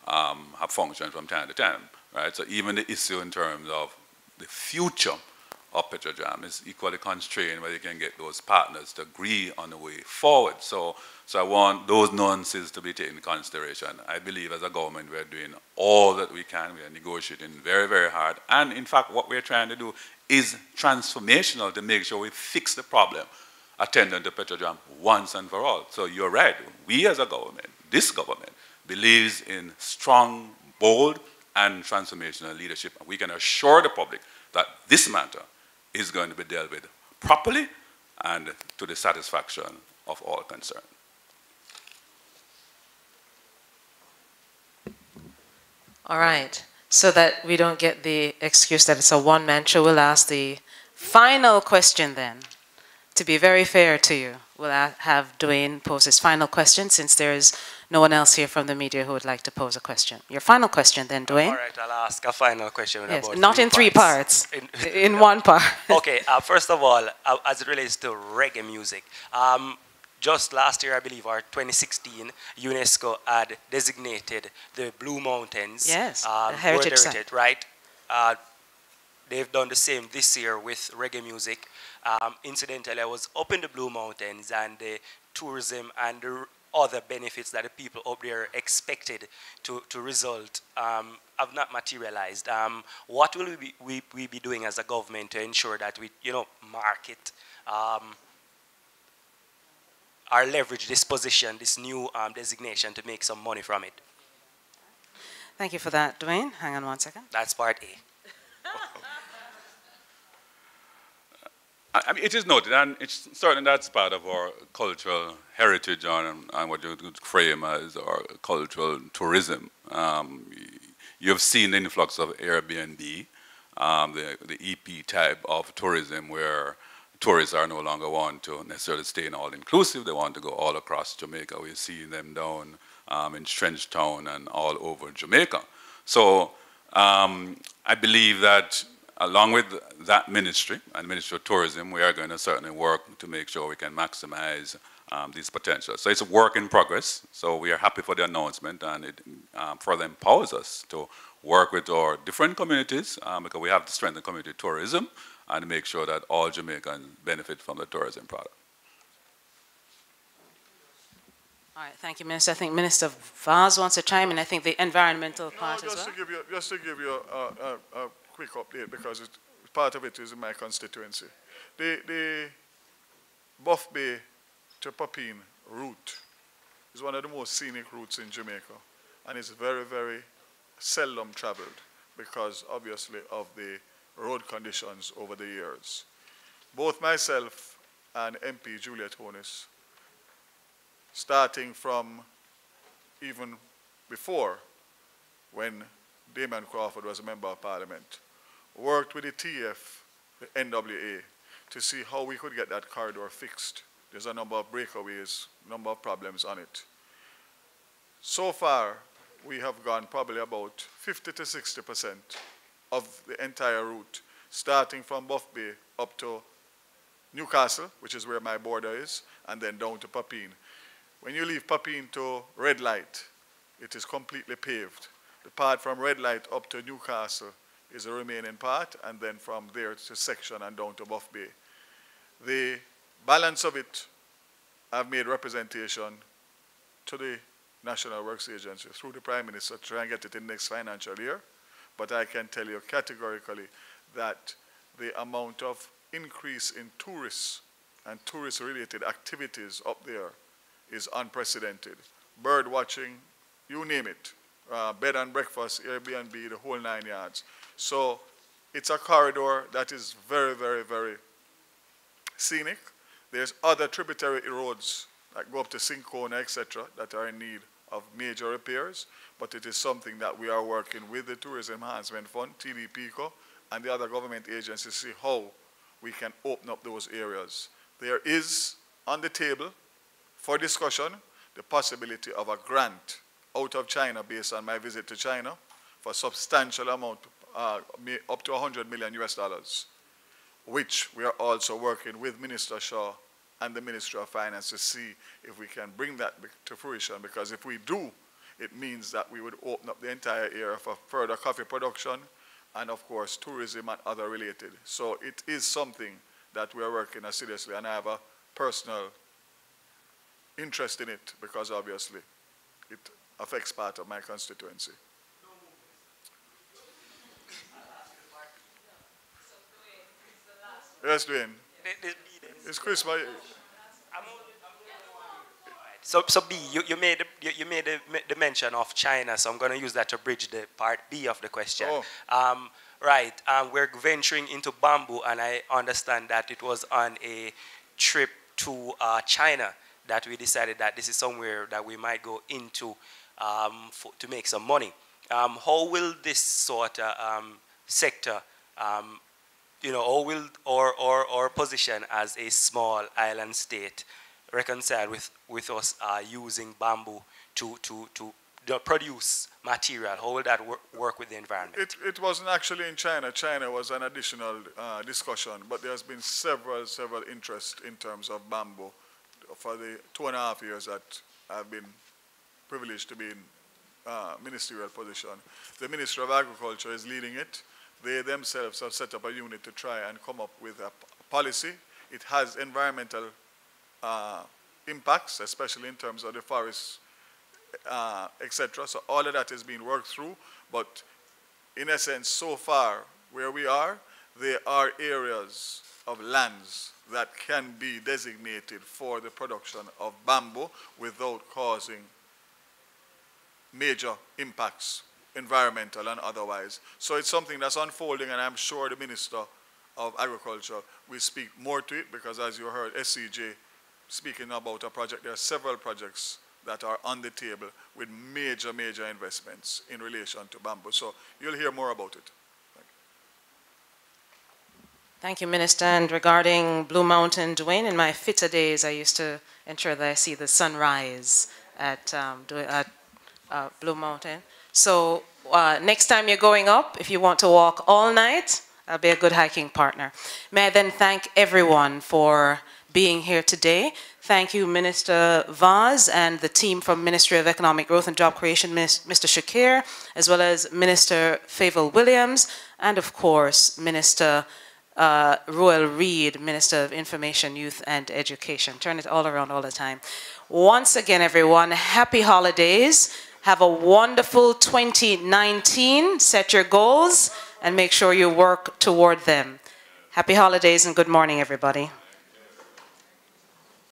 have functioned from time to time, right? So even the issue in terms of the future of Petrojam is equally constrained where you can get those partners to agree on the way forward. So I want those nuances to be taken into consideration. I believe as a government we're doing all that we can. We are negotiating very, very hard. And in fact, what we're trying to do is transformational to make sure we fix the problem attendant to Petrojam once and for all. So you're right. We as a government, this government, believes in strong, bold, and transformational leadership. And we can assure the public that this matter is going to be dealt with properly and to the satisfaction of all concerned. All right. So that we don't get the excuse that it's a one-man show, we'll ask the final question then. To be very fair to you, we'll have Dwayne pose his final question since there is no one else here from the media who would like to pose a question. Your final question then, Dwayne. All right, I'll ask a final question. Yes, about not in 3 parts, in one part. Okay, first of all, as it relates to reggae music, just last year, I believe, or 2016, Unesco had designated the Blue Mountains. Yes, heritage site, right? They've done the same this year with reggae music. Incidentally, I was up in the Blue Mountains, and the tourism and the other benefits that the people up there expected to result have not materialized. What will we be doing as a government to ensure that we, market or leverage this position, this new designation, to make some money from it? Thank you for that, Dwayne. Hang on one second. That's part A. I mean, it is noted, and it's certainly that's part of our cultural heritage and what you could frame as our cultural tourism. You've seen the influx of Airbnb, the EP type of tourism where tourists are no longer want to necessarily stay in all-inclusive. They want to go all across Jamaica. We're seeing them down in Trench Town and all over Jamaica. So I believe that along with that ministry and Ministry of Tourism, we are going to certainly work to make sure we can maximize these potentials. So it's a work in progress. So we are happy for the announcement, and it further empowers us to work with our different communities because we have to strengthen community tourism and make sure that all Jamaicans benefit from the tourism product. All right, thank you, Minister. I think Minister Vaz wants to chime in. I think the environmental part as well. Just to give you a quick update, because part of it is in my constituency. The Buff Bay to Papine route is one of the most scenic routes in Jamaica, and it's very, very seldom traveled because, obviously, of the road conditions over the years. Both myself and MP Juliet Honis, starting from even before when Damon Crawford was a member of Parliament, worked with the TF, the NWA, to see how we could get that corridor fixed. There's a number of breakaways, number of problems on it. So far, we have gone probably about 50 to 60% of the entire route, starting from Buff Bay up to Newcastle, which is where my border is, and then down to Papine. When you leave Papine to Red Light, it is completely paved. The part from Red Light up to Newcastle is the remaining part, and then from there to section and down to Buff Bay. The balance of it, I've made representation to the National Works Agency through the Prime Minister to try and get it in next financial year. But I can tell you categorically that the amount of increase in tourists and tourist-related activities up there is unprecedented. Bird watching, you name it. Bed and breakfast, Airbnb, the whole 9 yards. So it's a corridor that is very, very, very scenic. There's other tributary roads that go up to Sincona, etc., that are in need of major repairs, but it is something that we are working with the Tourism Enhancement Fund, TDPCO, and the other government agencies to see how we can open up those areas. There is on the table for discussion the possibility of a grant out of China based on my visit to China for a substantial amount, up to $100 million US, which we are also working with Minister Shaw and the Ministry of Finance to see if we can bring that to fruition, because if we do, it means that we would open up the entire area for further coffee production and, of course, tourism and other related. So it is something that we are working on seriously, and I have a personal interest in it because, obviously, it affects part of my constituency. Yes, Dwayne. It's Christmas. So B, you made the mention of China, so I'm going to use that to bridge the part B of the question. Oh. Right, we're venturing into bamboo, and I understand that it was on a trip to China that we decided that this is somewhere that we might go into to make some money. How will this sort of sector, how will our position as a small island state reconcile with us using bamboo to produce material? How will that work with the environment? It wasn't actually in China. China was an additional discussion, but there's been several interests in terms of bamboo for the 2.5 years that I've been privileged to be in ministerial position. The Ministry of Agriculture is leading it. They themselves have set up a unit to try and come up with a policy. It has environmental impacts, especially in terms of the forests, etc. So all of that is being worked through, but in essence, so far, where we are, there are areas of lands that can be designated for the production of bamboo without causing major impacts, environmental and otherwise. So it's something that's unfolding, and I'm sure the Minister of agriculture, we speak more to it because, as you heard SCJ speaking about a project, there are several projects that are on the table with major, major investments in relation to bamboo. So you'll hear more about it. Thank you, Minister. And regarding Blue Mountain, Dwayne, in my fitter days, I used to ensure that I see the sunrise at Blue Mountain. So next time you're going up, if you want to walk all night, I'll be a good hiking partner. May I then thank everyone for being here today. Thank you, Minister Vaz and the team from Ministry of Economic Growth and Job Creation, Mr. Shakir, as well as Minister Favour Williams, and of course, Minister Royal Reid, Minister of Information, Youth and Education. Turn it all around all the time. Once again, everyone, happy holidays. Have a wonderful 2019. Set your goals and make sure you work toward them. Happy holidays and good morning, everybody.